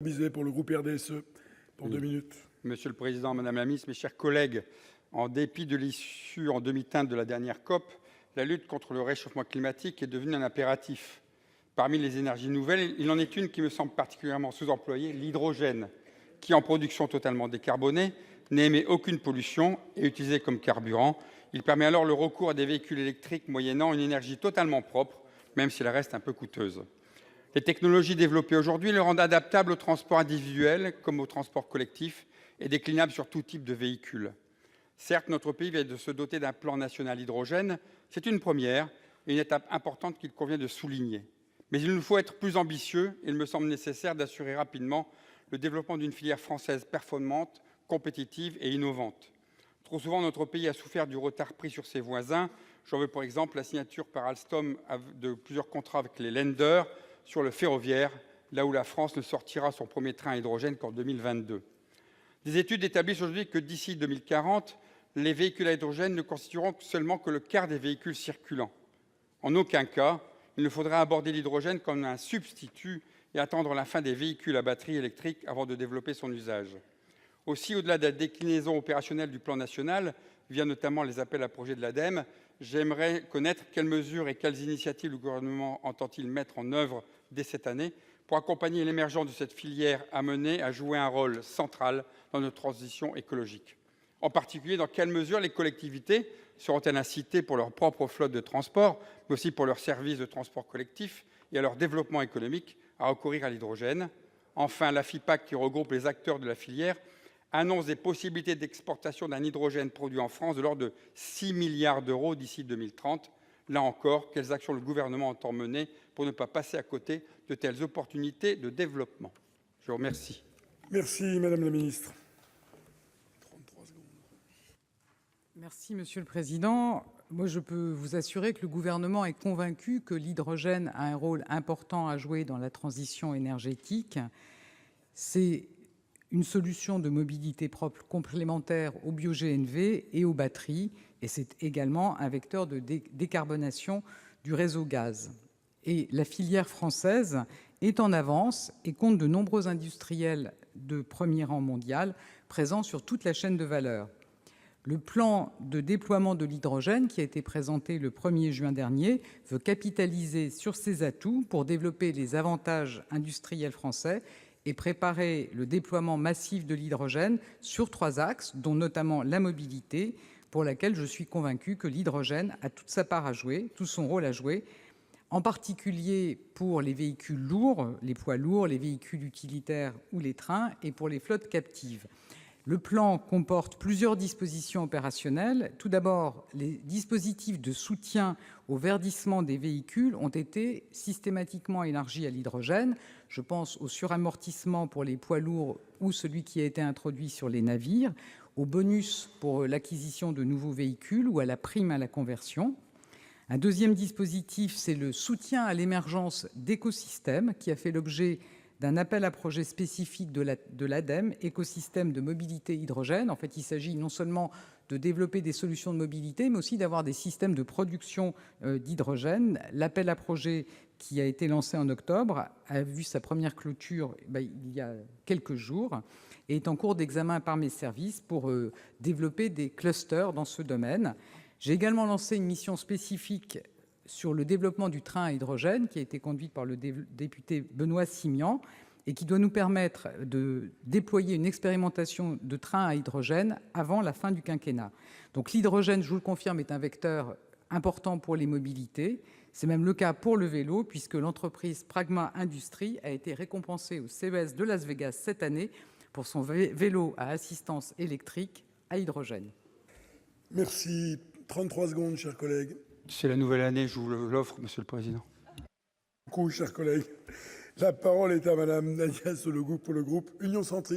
Bizet pour le groupe RDSE pour 2 minutes. Monsieur le Président, Madame la Ministre, mes chers collègues, en dépit de l'issue en demi-teinte de la dernière COP, la lutte contre le réchauffement climatique est devenue un impératif. Parmi les énergies nouvelles, il en est une qui me semble particulièrement sous-employée, l'hydrogène, qui, en production totalement décarbonée, n'émet aucune pollution et utilisé comme carburant. Il permet alors le recours à des véhicules électriques moyennant une énergie totalement propre, même si elle reste un peu coûteuse. Les technologies développées aujourd'hui le rendent adaptable au transport individuel comme au transport collectif et déclinable sur tout type de véhicule. Certes, notre pays vient de se doter d'un plan national hydrogène. C'est une première et une étape importante qu'il convient de souligner. Mais il nous faut être plus ambitieux et il me semble nécessaire d'assurer rapidement le développement d'une filière française performante, compétitive et innovante. Trop souvent, notre pays a souffert du retard pris sur ses voisins. J'en veux pour exemple la signature par Alstom de plusieurs contrats avec les lenders sur le ferroviaire, là où la France ne sortira son premier train à hydrogène qu'en 2022. Des études établissent aujourd'hui que d'ici 2040, les véhicules à hydrogène ne constitueront seulement que le quart des véhicules circulants. En aucun cas, il ne faudra aborder l'hydrogène comme un substitut et attendre la fin des véhicules à batterie électrique avant de développer son usage. Aussi, au-delà de la déclinaison opérationnelle du plan national, via notamment les appels à projets de l'ADEME, j'aimerais connaître quelles mesures et quelles initiatives le gouvernement entend-il mettre en œuvre dès cette année pour accompagner l'émergence de cette filière amenée à jouer un rôle central dans notre transition écologique. En particulier, dans quelles mesures les collectivités seront-elles incitées pour leur propre flotte de transport, mais aussi pour leurs services de transport collectif et à leur développement économique à recourir à l'hydrogène. Enfin, la FIPAC, qui regroupe les acteurs de la filière, annonce des possibilités d'exportation d'un hydrogène produit en France de l'ordre de 6 milliards d'euros d'ici 2030. Là encore, quelles actions le gouvernement entend mener pour ne pas passer à côté de telles opportunités de développement? Je vous remercie. Merci, Madame la Ministre. 33 secondes. Merci, Monsieur le Président. Moi, je peux vous assurer que le gouvernement est convaincu que l'hydrogène a un rôle important à jouer dans la transition énergétique. C'est une solution de mobilité propre complémentaire au bio-GNV et aux batteries, et c'est également un vecteur de décarbonation du réseau gaz. Et la filière française est en avance et compte de nombreux industriels de premier rang mondial présents sur toute la chaîne de valeur. Le plan de déploiement de l'hydrogène, qui a été présenté le 1er juin dernier, veut capitaliser sur ces atouts pour développer les avantages industriels français et préparer le déploiement massif de l'hydrogène sur 3 axes, dont notamment la mobilité, pour laquelle je suis convaincue que l'hydrogène a toute sa part à jouer, tout son rôle à jouer, en particulier pour les véhicules lourds, les poids lourds, les véhicules utilitaires ou les trains, et pour les flottes captives. Le plan comporte plusieurs dispositions opérationnelles. Tout d'abord, les dispositifs de soutien au verdissement des véhicules ont été systématiquement élargis à l'hydrogène. Je pense au suramortissement pour les poids lourds ou celui qui a été introduit sur les navires, au bonus pour l'acquisition de nouveaux véhicules ou à la prime à la conversion. Un deuxième dispositif, c'est le soutien à l'émergence d'écosystèmes qui a fait l'objet d'un appel à projet spécifique de l'ADEME, écosystème de mobilité hydrogène. En fait, il s'agit non seulement de développer des solutions de mobilité, mais aussi d'avoir des systèmes de production d'hydrogène. L'appel à projet qui a été lancé en octobre a vu sa première clôture il y a quelques jours et est en cours d'examen par mes services pour développer des clusters dans ce domaine. J'ai également lancé une mission spécifique sur le développement du train à hydrogène, qui a été conduite par le député Benoît Simian, et qui doit nous permettre de déployer une expérimentation de train à hydrogène avant la fin du quinquennat. Donc l'hydrogène, je vous le confirme, est un vecteur important pour les mobilités. C'est même le cas pour le vélo, puisque l'entreprise Pragma Industries a été récompensée au CES de Las Vegas cette année pour son vélo à assistance électrique à hydrogène. Merci. 33 secondes, chers collègues. C'est la nouvelle année, je vous l'offre, Monsieur le Président. Beaucoup, chers collègues. La parole est à Madame Nadia Sollogoub pour le groupe Union Centriste.